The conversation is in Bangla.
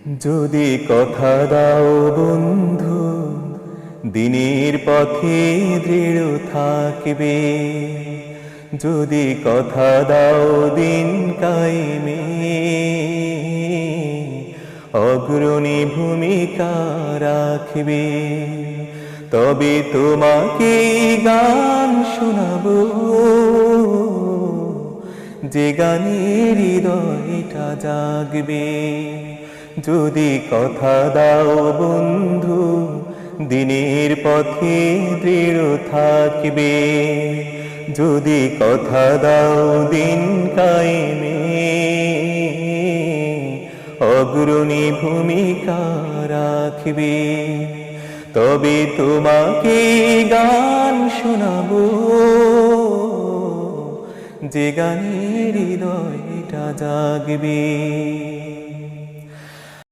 যদি কথা দাও বন্ধু, দিনের পথে দৃঢ় থাকবে। যদি কথা দাও দিন কায়েমে, অগ্রণী ভূমিকা রাখবে। তবে তোমাকে গান শোনাবো, যে গানের হৃদয়টা জাগবে। যদি কথা দাও বন্ধু, দিনের পথে দৃঢ় থাকবে। যদি কথা দাও দিন কায়েমে, অগ্রণী ভূমিকা রাখবে। তবে তোমাকে গান শোনাবো, যে গানের হৃদয়টা জাগবে।